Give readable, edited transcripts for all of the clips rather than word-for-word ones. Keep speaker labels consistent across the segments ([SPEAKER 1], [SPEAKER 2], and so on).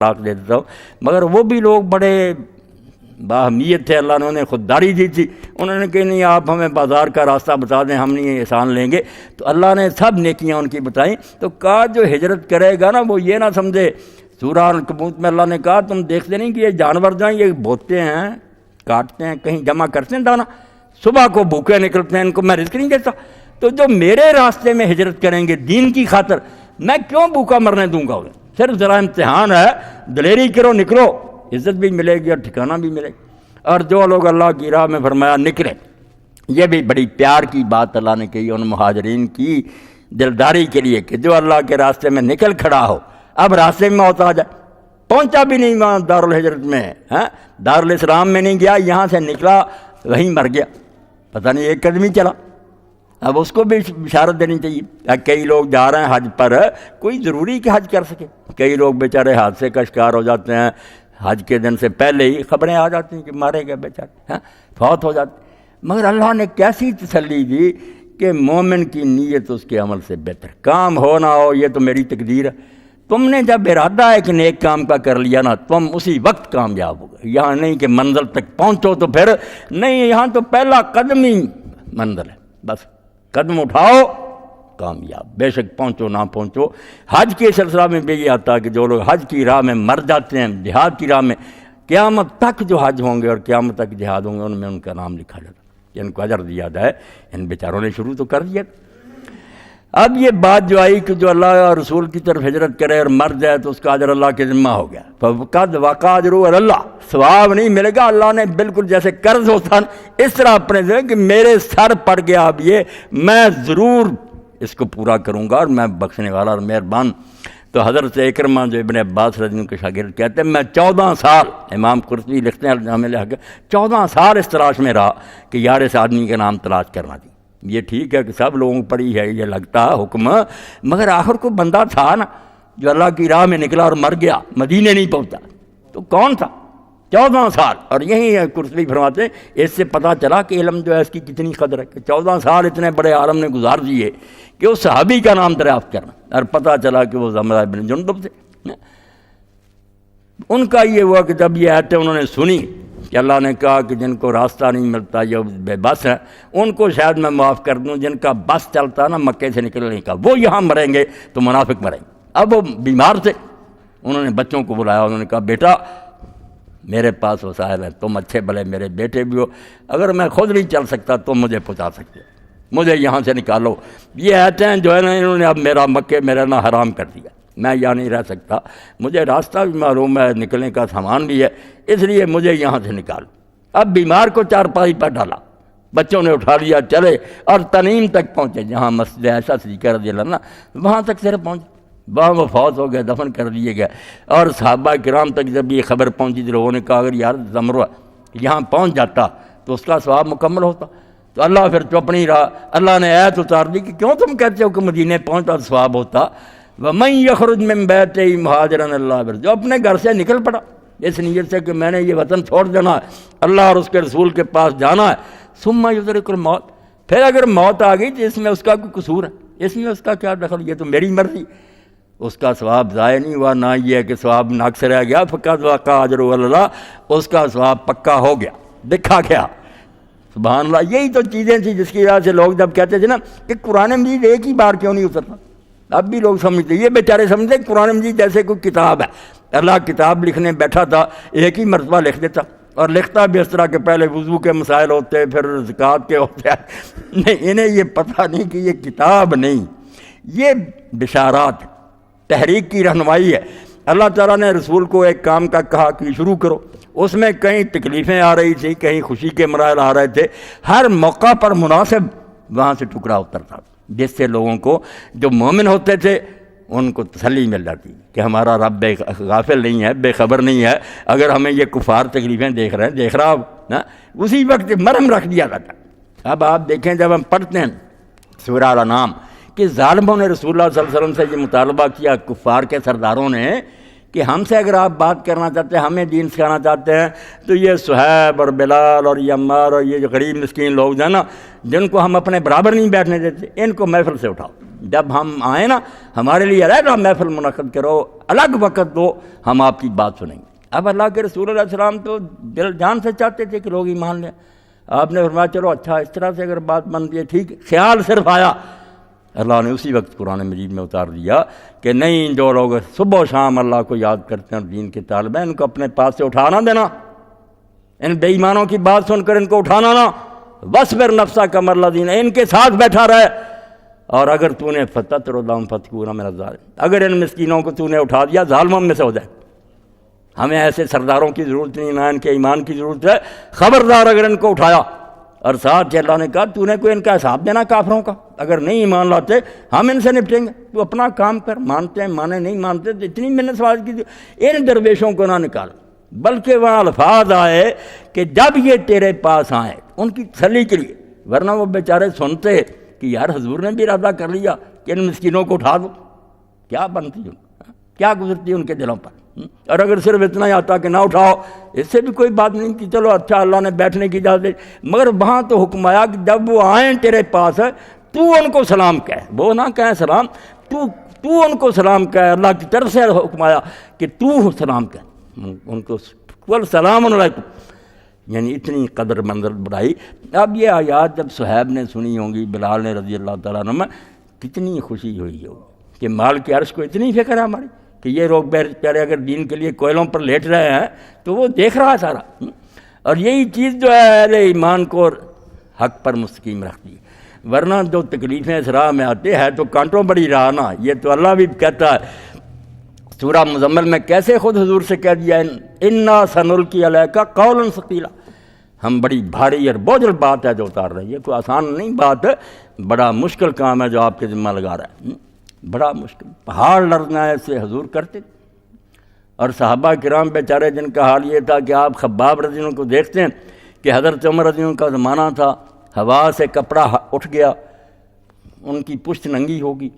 [SPEAKER 1] طلاق دے دیتا ہوں، مگر وہ بھی لوگ بڑے باہمیت تھے، اللہ نے انہیں خودداری دی تھی، انہوں نے کہ نہیں آپ ہمیں بازار کا راستہ بتا دیں، ہم نہیں احسان لیں گے، تو اللہ نے سب نیکیاں ان کی بتائیں۔ تو کہا جو ہجرت کرے گا نا وہ یہ نہ سمجھے، سورہ عنکبوت میں اللہ نے کہا تم دیکھتے نہیں کہ یہ جانور جائیں، یہ بوتے ہیں، کاٹتے ہیں، کہیں جمع کرتے ہیں دانا، صبح کو بھوکے نکلتے ہیں، ان کو میں رزق نہیں دیتا، تو جو میرے راستے میں ہجرت کریں گے دین کی خاطر، میں کیوں بھوکا مرنے دوں گا انہیں؟ صرف ذرا امتحان ہے، دلیری کرو، نکلو، عزت بھی ملے گی اور ٹھکانہ بھی ملے گا۔ اور جو لوگ اللہ کی راہ میں فرمایا نکلے، یہ بھی بڑی پیار کی بات اللہ نے کہی ان مہاجرین کی دلداری کے لیے کہ جو اللہ کے راستے میں نکل کھڑا ہو، اب راستے میں موت آ جائے، پہنچا بھی نہیں وہاں دارالہجرت میں، دارالاسلام میں نہیں گیا، یہاں سے نکلا وہیں مر گیا، پتہ نہیں ایک قدم ہی چلا، اب اس کو بھی بشارت دینی چاہیے۔ کئی لوگ جا رہے ہیں حج پر، کوئی ضروری کہ حج کر سکے، کئی لوگ بیچارے حادثے کا شکار ہو جاتے ہیں، حج کے دن سے پہلے ہی خبریں آ جاتی ہیں کہ مارے گئے بیچارے، فوت ہو جاتے، مگر اللہ نے کیسی تسلی دی کہ مومن کی نیت اس کے عمل سے بہتر، کام ہو نہ ہو یہ تو میری تقدیر ہے، تم نے جب ارادہ ایک نیک کام کا کر لیا نا تم اسی وقت کامیاب ہو گئے، یہاں نہیں کہ منزل تک پہنچو تو پھر نہیں، یہاں تو پہلا قدم ہی منزل ہے، بس قدم اٹھاؤ کامیاب، بے شک پہنچو نہ پہنچو۔ حج کے سلسلہ میں بھی یہ آتا ہے کہ جو لوگ حج کی راہ میں مر جاتے ہیں، جہاد کی راہ میں، قیامت تک جو حج ہوں گے اور قیامت تک جہاد ہوں گے ان میں ان کا نام لکھا جاتا ہے، ان کو اجر دیا جائے، ان بیچاروں نے شروع تو کر دیا۔ اب یہ بات جو آئی کہ جو اللہ اور رسول کی طرف ہجرت کرے اور مر جائے تو اس کا اجر اللہ کے ذمہ ہو گیا، فقد وقع اجرہ علی اللہ، ثواب نہیں ملے گا، اللہ نے بالکل جیسے قرض ہوتا اس طرح اپنے ذمہ کہ میرے سر پڑ گیا، اب یہ میں ضرور اس کو پورا کروں گا اور میں بخشنے والا اور مہربان۔ تو حضرت اکرمہ جو ابن عباس رضی اللہ عنہ کے شاگرد کہتے ہیں میں 14 سال، امام قرطبی لکھتے ہیں الجامع لحق، 14 سال اس تلاش میں رہا کہ یار اس آدمی کا نام تلاش کرنا تھی۔ یہ ٹھیک ہے کہ سب لوگوں پر ہی ہے یہ لگتا حکم، مگر آخر کو بندہ تھا نا جو اللہ کی راہ میں نکلا اور مر گیا، مدینے نہیں پہنچا، تو کون تھا؟ 14 سال۔ اور یہی قرطبی فرماتے ہیں اس سے پتہ چلا کہ علم جو ہے اس کی کتنی قدر ہے کہ 14 سال اتنے بڑے عالم نے گزار دیے کہ اس صحابی کا نام دریافت کرنا، اور پتہ چلا کہ وہ زمرہ بن جندب تھے۔ ان کا یہ ہوا کہ جب یہ آیتیں انہوں نے سنی کہ اللہ نے کہا کہ جن کو راستہ نہیں ملتا یہ بے بس ہیں، ان کو شاید میں معاف کر دوں، جن کا بس چلتا نا مکے سے نکلنے کا وہ یہاں مریں گے تو منافق مریں گے۔ اب وہ بیمار تھے، انہوں نے بچوں کو بلایا، انہوں نے کہا بیٹا میرے پاس وسائل ہیں، تم اچھے بھلے میرے بیٹے بھی ہو، اگر میں خود نہیں چل سکتا تم مجھے پہنچا سکتے، مجھے یہاں سے نکالو۔ یہ آیتیں جو ہے نا انہوں نے اب میرا مکے میں رہنا حرام کر دیا، میں یہاں نہیں رہ سکتا، مجھے راستہ بھی معلوم ہے، نکلنے کا سامان بھی ہے، اس لیے مجھے یہاں سے نکالو۔ اب بیمار کو چارپائی پر ڈالا، بچوں نے اٹھا لیا، چلے اور تنیم تک پہنچے، جہاں مسجد عائشہ صدیقہ رضی اللہ عنہ، وہاں تک صرف پہنچے، وہاں وہ فوت ہو گئے، دفن کر دیے گئے۔ اور صحابہ کرام تک جب یہ خبر پہنچی تو لوگوں نے کہا اگر یار زمرہ یہاں پہنچ جاتا تو اس کا ثواب مکمل ہوتا، تو اللہ پھر چپ نہیں رہا، اللہ نے آیت اتار دی کہ کیوں تم کہتے ہو کہ مدینے پہنچتا تو ثواب ہوتا، وَمَن يَخْرُجْ مِن بَيْتِهِ مُهَاجِرًا إِلَى اللَّهِ، جو اپنے گھر سے نکل پڑا اس نیت سے کہ میں نے یہ وطن چھوڑ دینا ہے، اللہ اور اس کے رسول کے پاس جانا ہے، ثُمَّ يُدْرِكُ الْمَوْتَ، پھر اگر موت آ گئی تو اس میں اس کا کوئی قصور ہے، اس میں اس کا کیا دخل، یہ تو میری مرضی، اس کا ثواب ضائع نہیں ہوا، نہ یہ ہے کہ ثواب ناقص رہ گیا، فقد وقع اجرہ علی اللہ، اس کا ثواب پکا ہو گیا، دیکھا گیا۔ سبحان اللہ، یہی تو چیزیں تھیں جس کی وجہ سے لوگ جب کہتے تھے نا کہ قرآن مجید ایک ہی بار کیوں نہیں اترتا، اب بھی لوگ سمجھتے، یہ بیچارے سمجھتے قرآن مجید جیسے کوئی کتاب ہے، اللہ کتاب لکھنے بیٹھا تھا ایک ہی مرتبہ لکھ دیتا، اور لکھتا بھی اس طرح کے پہلے وضو کے مسائل ہوتے پھر زکوٰۃ کے ہوتے ہیں، نہیں، انہیں یہ پتہ نہیں کہ یہ کتاب نہیں، یہ بشارات تحریک کی رہنمائی ہے۔ اللہ تعالیٰ نے رسول کو ایک کام کا کہا کہ شروع کرو، اس میں کہیں تکلیفیں آ رہی تھیں، کہیں خوشی کے مراحل آ رہے تھے، ہر موقع پر مناسب وہاں سے ٹکڑا اترتا جس سے لوگوں کو جو مومن ہوتے تھے ان کو تسلی مل جاتی کہ ہمارا رب غافل نہیں ہے، بے خبر نہیں ہے، اگر ہمیں یہ کفار تکلیفیں دیکھ رہے ہیں، دیکھ رہا نا، اسی وقت مرہم رکھ دیا جاتا۔ اب آپ دیکھیں جب ہم پڑھتے ہیں سورہ الانعام کہ ظالموں نے رسول اللہ صلی اللہ علیہ وسلم سے یہ مطالبہ کیا، کفار کے سرداروں نے، کہ ہم سے اگر آپ بات کرنا چاہتے ہیں، ہمیں دین سکھانا چاہتے ہیں، تو یہ صہیب اور بلال اور یہ عمار اور یہ جو غریب مسکین لوگ ہیں نا، جن کو ہم اپنے برابر نہیں بیٹھنے دیتے، ان کو محفل سے اٹھاؤ۔ جب ہم آئیں نا، ہمارے لیے علیحدہ محفل منعقد کرو، الگ وقت دو، ہم آپ کی بات سنیں گے۔ اب اللہ کے رسول علیہ السلام تو دل جان سے چاہتے تھے کہ لوگ ایمان لیں۔ آپ نے فرمایا چلو اچھا، اس طرح سے اگر بات بنتی ہے ٹھیک۔ خیال صرف آیا، اللہ نے اسی وقت قرآن مجید میں اتار دیا کہ نہیں، جو لوگ صبح و شام اللہ کو یاد کرتے ہیں اور دین کے طالب ہیں، ان کو اپنے پاس سے اٹھانا دینا، ان بے ایمانوں کی بات سن کر ان کو اٹھانا نہ۔ وَاصْبِرْ نَفْسَكَ مَعَ الَّذِينَ، ان کے ساتھ بیٹھا رہے۔ اور اگر تو نے فَتَطْرُدْهُمْ فَتَكُونَ مِنَ الظَّالِمِينَ، اگر ان مسکینوں کو تو نے اٹھا دیا، ظالموں میں سے ہو جائے۔ ہمیں ایسے سرداروں کی ضرورت نہیں، نہ ان کے ایمان کی ضرورت ہے، خبردار اگر ان کو اٹھایا۔ اور ساتھ اللہ نے کہا تو نے کوئی ان کا حساب دینا کافروں کا، اگر نہیں ایمان لاتے ہم ان سے نپٹیں گے، تو اپنا کام کر، مانتے ہیں مانے، نہیں مانتے تو اتنی منت سواز کی ان درویشوں کو نہ نکال۔ بلکہ وہاں الفاظ آئے کہ جب یہ تیرے پاس آئے ان کی تسلی کے لیے، ورنہ وہ بیچارے سنتے کہ یار حضور نے بھی ارادہ کر لیا کہ ان مسکینوں کو اٹھا دو، کیا بنتی ان، کیا گزرتی ان کے دلوں پر۔ اور اگر صرف اتنا ہی آتا کہ نہ اٹھاؤ، اس سے بھی کوئی بات نہیں کہ چلو اچھا اللہ نے بیٹھنے کی اجازت دی، مگر وہاں تو حکم آیا کہ جب وہ آئیں تیرے پاس تو ان کو سلام کہے، وہ نہ کہیں سلام، تو ان کو سلام کہے۔ اللہ کی طرف سے حکم آیا کہ تو سلام کہے ان کو، والسلام علیکم، یعنی اتنی قدر منزل بڑھائی۔ اب یہ آیات جب صہیب نے سنی ہوں گی، بلال نے رضی اللہ تعالیٰ عنہ، کتنی خوشی ہوئی ہوگی کہ مال کے عرش کو اتنی فکر ہے ہماری کہ یہ لوگ بیچارے اگر دین کے لیے کوئلوں پر لیٹ رہے ہیں تو وہ دیکھ رہا ہے سارا۔ اور یہی چیز جو ہے اہل ایمان کو حق پر مستقیم رکھتی ہے، ورنہ جو تکلیفیں اس راہ میں آتے ہیں تو کانٹوں بڑی راہ نا۔ یہ تو اللہ بھی کہتا ہے سورہ مزمل میں، کیسے خود حضور سے کہہ دیا انا سنلقی علیک قولا ثقیلا، ہم بڑی بھاری اور بوجھل بات ہے جو اتار رہے ہیں۔ یہ کوئی آسان نہیں بات ہے، بڑا مشکل کام ہے جو آپ کے ذمہ لگا رہا ہے، بڑا مشکل، پہاڑ لرزنا ہے سے حضور کرتے۔ اور صحابہ کرام بیچارے جن کا حال یہ تھا کہ آپ خباب رضی اللہ عنہ کو دیکھتے ہیں کہ حضرت عمر رضی اللہ عنہ کا زمانہ تھا، ہوا سے کپڑا اٹھ گیا، ان کی پشت ننگی ہوگی۔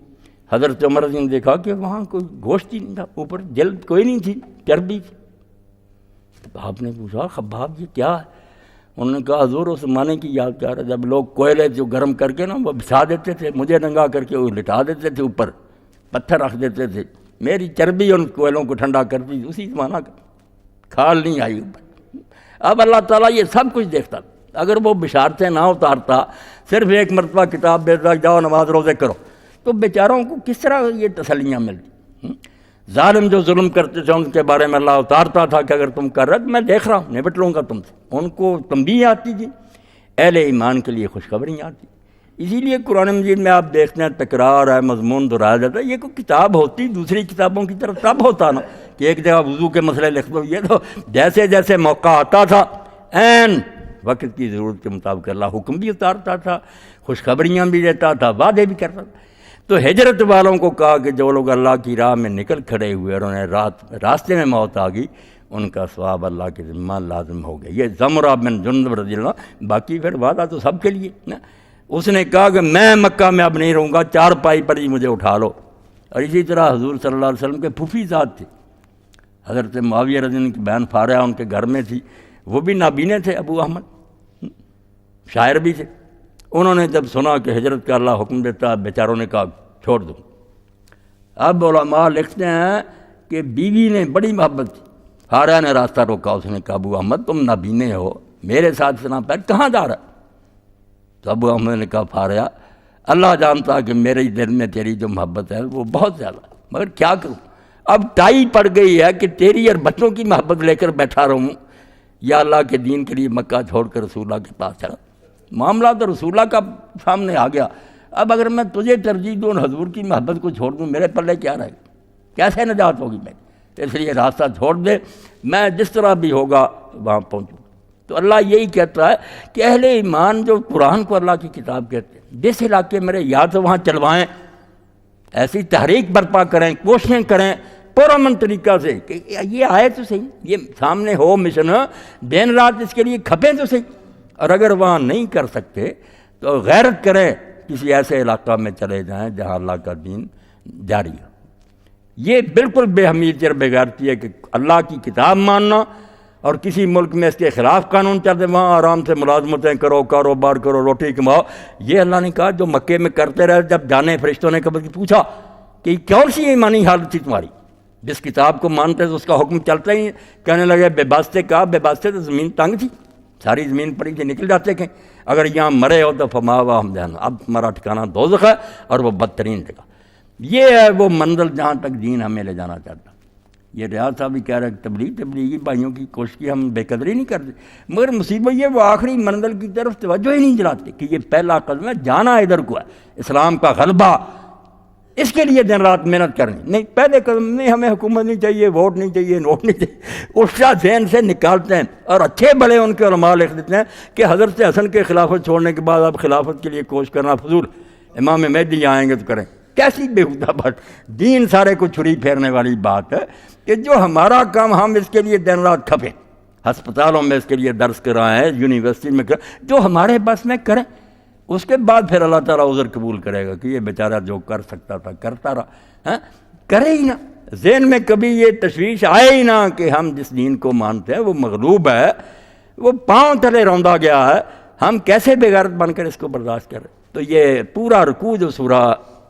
[SPEAKER 1] حضرت عمر رضی اللہ عنہ نے دیکھا کہ وہاں کوئی گوشت ہی نہیں تھا، اوپر جلد کوئی نہیں تھی، چربی تھی۔ آپ نے پوچھا خباب یہ کیا ہے؟ انہوں نے کہا حضور اس زمانے کی یاد کر رہا، جب لوگ کوئلے جو گرم کر کے نا وہ بچھا دیتے تھے، مجھے ننگا کر کے وہ لٹا دیتے تھے، اوپر پتھر رکھ دیتے تھے، میری چربی ان کوئلوں کو ٹھنڈا کرتی تھی، اسی زمانہ کا کھال نہیں آئی اوپر۔ اب اللہ تعالیٰ یہ سب کچھ دیکھتا، اگر وہ بشارتیں نہ اتارتا، صرف ایک مرتبہ کتاب بھیجتا جاؤ نماز روزے کرو، تو بیچاروں کو کس طرح یہ تسلیاں ملتی۔ ظالم جو ظلم کرتے تھے ان کے بارے میں اللہ اتارتا تھا کہ اگر تم کر رہے تو میں دیکھ رہا ہوں، نپٹ لوں گا تم سے۔ ان کو تنبیہ آتی تھی، اہل ایمان کے لیے خوشخبری آتی۔ اسی لیے قرآن مجید میں آپ دیکھتے ہیں تکرار ہے، مضمون دہرایا جاتا ہے۔ یہ کوئی کتاب ہوتی دوسری کتابوں کی طرف تب ہوتا نا کہ ایک جگہ وضو کے مسئلے لکھ دو، یہ تو جیسے جیسے موقع آتا تھا عین وقت کی ضرورت کے مطابق اللہ حکم بھی اتارتا تھا، خوشخبریاں بھی دیتا تھا، وعدے بھی کرتا تھا۔ تو ہجرت والوں کو کہا کہ جو لوگ اللہ کی راہ میں نکل کھڑے ہوئے اور انہیں راستے میں موت آ گئی، ان کا ثواب اللہ کے ذمہ لازم ہو گیا۔ یہ زمرہ بن جندب رضی اللہ، باقی پھر وعدہ تو سب کے لیے نا۔ اس نے کہا کہ میں مکہ میں اب نہیں رہوں گا، چار پائی پر ہی مجھے اٹھا لو۔ اور اسی طرح حضور صلی اللہ علیہ وسلم کے پھوپھی ذات تھے، حضرت معاویہ رضی اللہ عنہ کی بہن فارعہ ان کے گھر میں تھی، وہ بھی نابینے تھے، ابو احمد شاعر بھی تھے۔ انہوں نے جب سنا کہ ہجرت کا اللہ حکم دیتا، بیچاروں نے کہا چھوڑ دو۔ اب علماء لکھتے ہیں کہ بیوی نے بڑی محبت تھی، فارعہ نے راستہ روکا، اس نے کہا ابو احمد تم نابینے ہو، میرے ساتھ اتنا پیر کہاں جا رہا؟ تو ابو احمد نے کہا فارعہ اللہ جانتا کہ میرے دل میں تیری جو محبت ہے وہ بہت زیادہ، مگر کیا کروں، اب ٹائی پڑ گئی ہے کہ تیری اور بچوں کی محبت لے کر بیٹھا رہوں، یا اللہ کے دین کے لیے مکہ چھوڑ کر رسول اللہ کے پاس چلا۔ معاملہ تو رسول اللہ کا سامنے آ گیا، اب اگر میں تجھے ترجیح دوں، حضور کی محبت کو چھوڑ دوں، میرے پلے کیا رہے گا، کیسے نجات ہوگی میری؟ اس لیے راستہ چھوڑ دے، میں جس طرح بھی ہوگا وہاں پہنچوں۔ تو اللہ یہی کہتا ہے کہ اہل ایمان جو قرآن کو اللہ کی کتاب کہتے ہیں، جس علاقے میرے یاد وہاں چلوائیں، ایسی تحریک برپا کریں، کوششیں کریں پرامن طریقہ سے کہ یہ آئے تو صحیح، یہ سامنے ہو مشن، دن رات اس کے لیے کھپیں تو صحیح۔ اور اگر وہاں نہیں کر سکتے تو غیرت کریں، کسی ایسے علاقہ میں چلے جائیں جہاں اللہ کا دین جاری ہو۔ یہ بالکل بے اہمیت اور بے غیرتی ہے کہ اللہ کی کتاب ماننا اور کسی ملک میں اس کے خلاف قانون چلتے وہاں آرام سے ملازمتیں کرو، کاروبار کرو، روٹی کماؤ۔ یہ اللہ نے کہا جو مکے میں کرتے رہے، جب جانے فرشتوں نے کبھی پوچھا کہ کون سی ایمانی حالت تھی تمہاری، جس کتاب کو مانتے تو اس کا حکم چلتا ہی، کہنے لگے بے باستے کہا، بے باستے تو زمین تنگ تھی، ساری زمین پڑی تھی، نکل جاتے کہ اگر یہاں مرے ہو تو فماوا ہم جہنم، اب تمہارا ٹھکانہ دوزخ ہے اور وہ بدترین جگہ۔ یہ ہے وہ منزل جہاں تک دین ہمیں لے جانا چاہتا۔ یہ ریاض صاحب بھی کہہ رہے ہیں تبلیغی بھائیوں کی کوشش کی ہم بے قدری نہیں کرتے، مگر مصیبت یہ وہ آخری منزل کی طرف توجہ ہی نہیں دلاتے کہ یہ پہلا قدم ہے، جانا ادھر کو ہے، اسلام کا غلبہ، اس کے لیے دن رات محنت کرنی نہیں۔ پہلے قدم نہیں، ہمیں حکومت نہیں چاہیے، ووٹ نہیں چاہیے، نوٹ نہیں چاہیے، اس کا ذہن سے نکالتے ہیں۔ اور اچھے بڑے ان کے علماء لکھ دیتے ہیں کہ حضرت حسن کے خلافت چھوڑنے کے بعد اب خلافت کے لیے کوشش کرنا فضول، امام مہدی آئیں گے تو کریں۔ کیسی بےہودہ بات، دین سارے کو چھری پھیرنے والی بات ہے کہ جو ہمارا کام ہم اس کے لیے دن رات کھپیں، ہسپتالوں میں اس کے لیے درس کرائیں، یونیورسٹی میں کریں، جو ہمارے بس میں کریں، اس کے بعد پھر اللہ تعالیٰ عذر قبول کرے گا کہ یہ بیچارہ جو کر سکتا تھا کرتا رہا، کرے ہی نہ۔ ذہن میں کبھی یہ تشویش آئے ہی نہ کہ ہم جس دین کو مانتے ہیں وہ مغلوب ہے، وہ پاؤں تلے روندا گیا ہے، ہم کیسے بے غیرت بن کر اس کو برداشت کریں۔ تو یہ پورا رکوع جو سورہ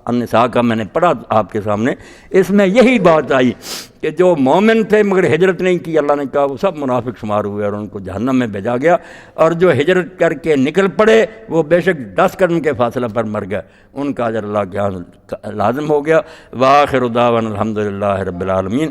[SPEAKER 1] النساء کا میں نے پڑھا آپ کے سامنے، اس میں یہی بات آئی کہ جو مومن تھے مگر ہجرت نہیں کی، اللہ نے کہا وہ سب منافق شمار ہوئے اور ان کو جہنم میں بھیجا گیا، اور جو ہجرت کر کے نکل پڑے وہ بے شک 10 قدم کے فاصلہ پر مر گئے، ان کا اجر اللہ کے ہاں لازم ہو گیا۔ وآخر دعوانا الحمدللہ رب العالمین۔